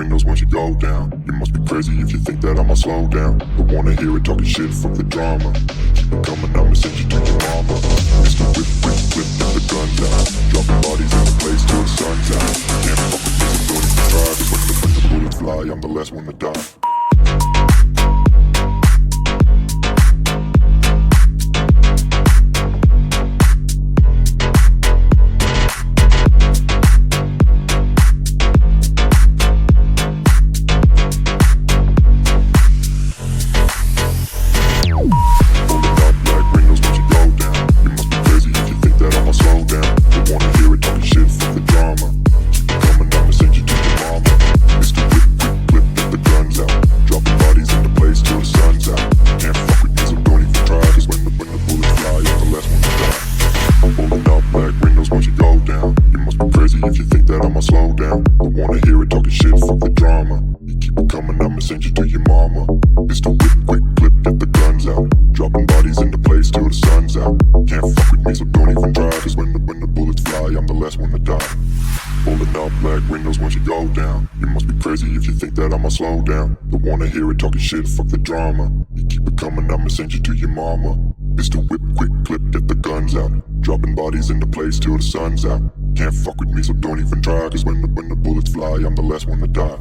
windows once you go down. You must be crazy if you think that I'ma slow down. Don't wanna hear it talking shit, fuck the drama. Keep it coming, I'ma send you to your mama. Mr. Whip, whip, whip, get the guns out. Dropping bodies in the place till the sun's out. Can't fuck with me, so don't even try. Cause when the bullets fly, I'm the last one to die. If you think that I'ma slow down, don't wanna hear it talking shit, fuck the drama. You keep it coming, I'ma send you to your mama. Mr. Whip, quick clip, get the guns out. Dropping bodies into place till the sun's out. Can't fuck with me, so don't even try. Cause when the bullets fly, I'm the last one to die. Holding up black windows once you go down. You must be crazy if you think that I'ma slow down. Don't wanna hear it talking shit, fuck the drama. You keep it coming, I'ma send you to your mama. Mr. Whip, quick clip, get the guns out. Dropping bodies into place till the sun's out. Can't fuck with me, so don't even try. Cause when the bullets fly, I'm the last one to die.